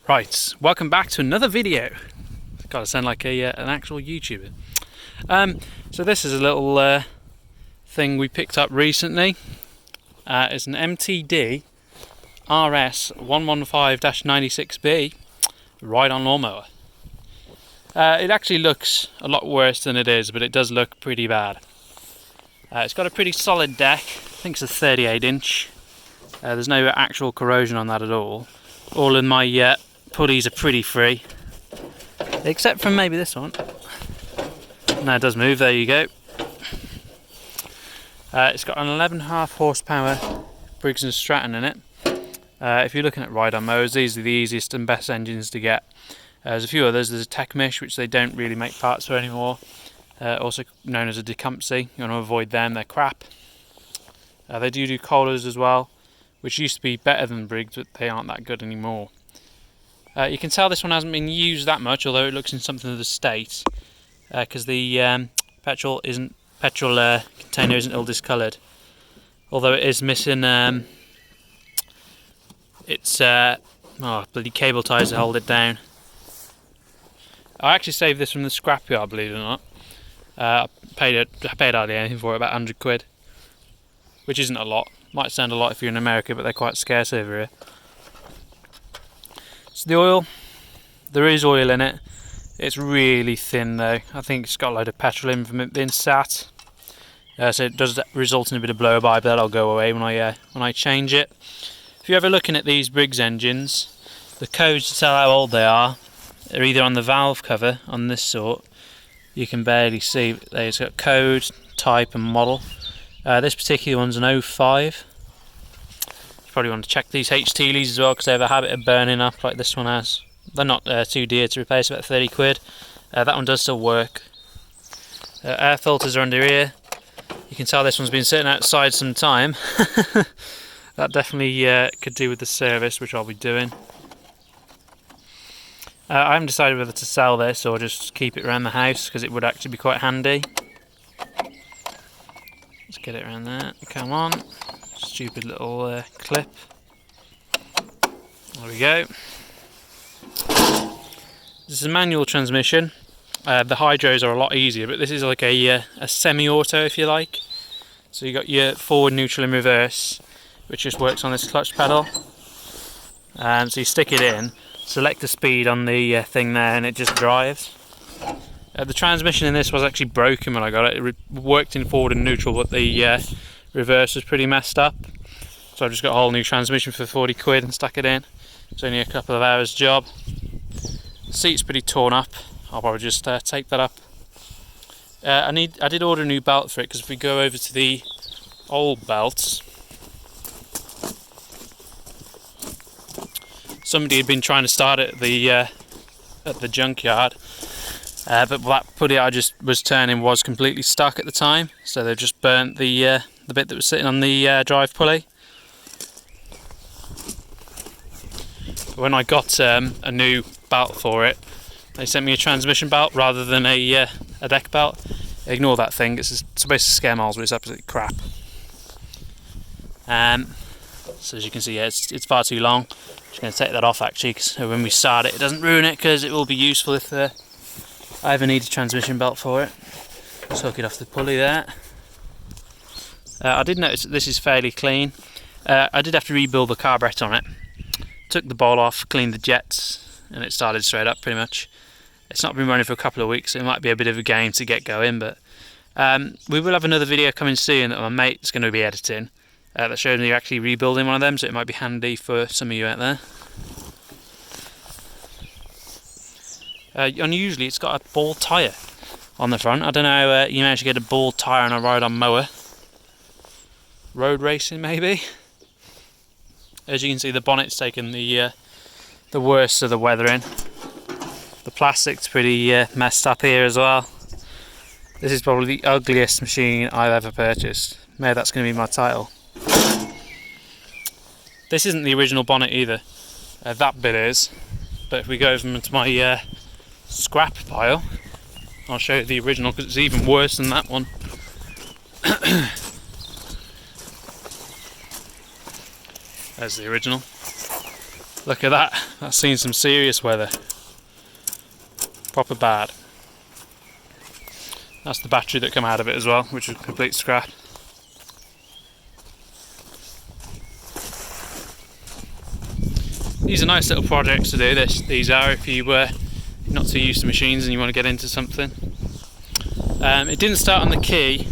Right, welcome back to another video. Gotta sound like an actual YouTuber. So this is a little thing we picked up recently. It's an MTD RS 115-96B ride-on lawnmower. It actually looks a lot worse than it is, but it does look pretty bad. It's got a pretty solid deck. I think it's a 38-inch. There's no actual corrosion on that at all. All of my pulleys are pretty free, except from maybe this one. No, it does move. There you go. It's got an 11.5 horsepower Briggs & Stratton in it. If you're looking at ride-on mowers, these are the easiest and best engines to get. There's a few others. There's a Techmish, which they don't really make parts for anymore, also known as a Decumpsy. You want to avoid them, they're crap. They do Kohlers as well, which used to be better than Briggs, but they aren't that good anymore. You can tell this one hasn't been used that much, although it looks in something of the state, because the petrol container isn't all discoloured. Although it is missing its bloody cable ties to hold it down. I actually saved this from the scrapyard, believe it or not. I paid hardly anything for it, about 100 quid, which isn't a lot. Might sound a lot if you're in America, but they're quite scarce over here. So the oil, there is oil in it. It's really thin though. I think it's got a load of petrol in from it being sat. So it does result in a bit of blow by, but that'll go away when I change it. If you're ever looking at these Briggs engines, the codes to tell how old they are either on the valve cover on this sort. You can barely see. It's got code, type, and model. This particular one's an 05. You probably want to check these HT leads as well, because they have a habit of burning up like this one has. They're not too dear to replace, about 30 quid. That one does still work. Air filters are under here. You can tell this one's been sitting outside some time. That definitely could do with the service, which I'll be doing. I haven't decided whether to sell this or just keep it around the house, because it would actually be quite handy. Let's get it around there. Come on. Stupid little clip. There we go. This is a manual transmission. The hydros are a lot easier, but this is like a semi-auto, if you like. So you got your forward, neutral and reverse, which just works on this clutch pedal. So you stick it in, select the speed on the thing there, and it just drives. The transmission in this was actually broken when I got it. It worked in forward and neutral, but the reverse was pretty messed up. So I've just got a whole new transmission for 40 quid and stuck it in. It's only a couple of hours job. The seat's pretty torn up. I'll probably just take that up. I did order a new belt for it, because if we go over to the old belts, somebody had been trying to start it at the junkyard, but that pulley I just was turning was completely stuck at the time, so they've just burnt the bit that was sitting on the drive pulley. When I got a new belt for it, they sent me a transmission belt rather than a deck belt. Ignore that thing, it's supposed to scare miles, but it's absolutely crap. So as you can see, yeah, it's far too long. Just going to take that off actually, because when we start it, it doesn't ruin it, because it will be useful if I ever need a transmission belt for it. Just hook it off the pulley there. I did notice that this is fairly clean. I did have to rebuild the carburettor on it. Took the bowl off, cleaned the jets, and it started straight up pretty much. It's not been running for a couple of weeks, so it might be a bit of a game to get going, but we will have another video coming soon that my mate's going to be editing that shows me actually rebuilding one of them, so it might be handy for some of you out there. Unusually, it's got a ball tyre on the front. I don't know how you managed to get a ball tyre on a ride-on mower. Road racing, maybe? As you can see, the bonnet's taken the worst of the weathering. The plastic's pretty messed up here as well. This is probably the ugliest machine I've ever purchased. Maybe that's going to be my title. This isn't the original bonnet either. That bit is. But if we go over into my scrap pile, I'll show you the original, because it's even worse than that one. There's the original. Look at that. That's seen some serious weather. Proper bad. That's the battery that come out of it as well, which is complete scrap. These are nice little projects to do. These are if you were not too used to machines and you want to get into something. It didn't start on the key.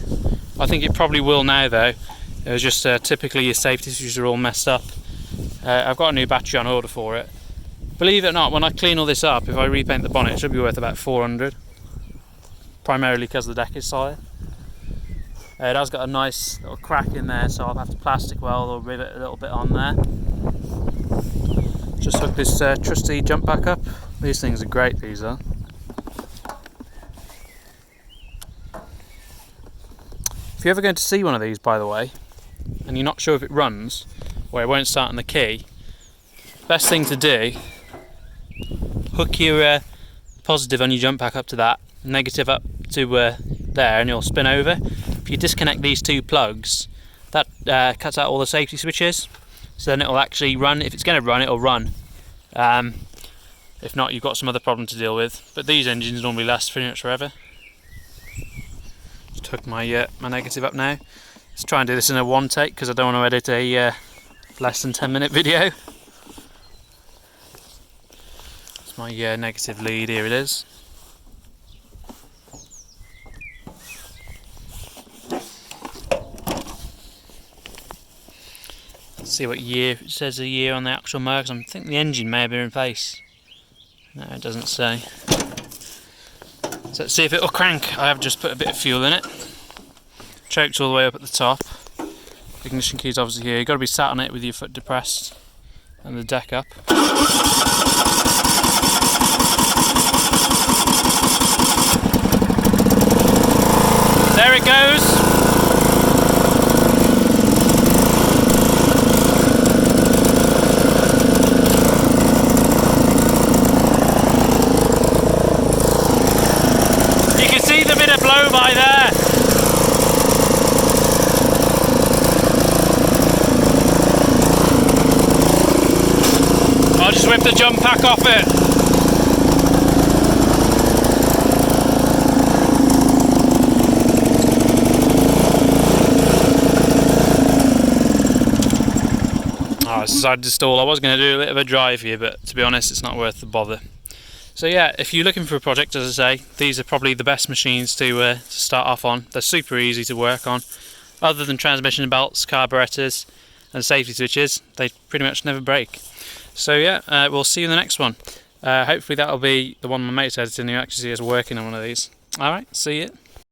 I think it probably will now though. It was just typically your safety switches are all messed up. I've got a new battery on order for it. Believe it or not, when I clean all this up, if I repaint the bonnet, it should be worth about 400. Primarily because the deck is solid. It has got a nice little crack in there, so I'll have to plastic weld or rivet a little bit on there. Just hook this trusty jump back up. These things are great, these are. If you're ever going to see one of these, by the way, and you're not sure if it runs, or it won't start on the key, best thing to do, hook your positive on your jump back up to that, negative up to there, and it'll spin over. If you disconnect these two plugs, that cuts out all the safety switches, so then it'll actually run. If it's going to run, it'll run. If not, you've got some other problem to deal with. But these engines normally last pretty much forever. Just hook my my negative up now. Let's try and do this in a one take because I don't want to edit a less than 10-minute video. It's my negative lead, here it is. Let's see what year, it says a year on the actual marks. I think the engine may have been replaced. No, it doesn't say. So let's see if it'll crank. I have just put a bit of fuel in it. Choked all the way up at the top. Ignition key's obviously here. You've got to be sat on it with your foot depressed and the deck up. There it goes. You can see the bit of blow by there. I'll just whip the jump pack off it. Oh, it's decided to stall. I was going to do a bit of a drive here, but to be honest, it's not worth the bother. So yeah, if you're looking for a project, as I say, these are probably the best machines to start off on. They're super easy to work on. Other than transmission belts, carburetors and safety switches, they pretty much never break. So yeah, we'll see you in the next one. Hopefully that'll be the one my mate's editing who actually sees us working on one of these. Alright, see you.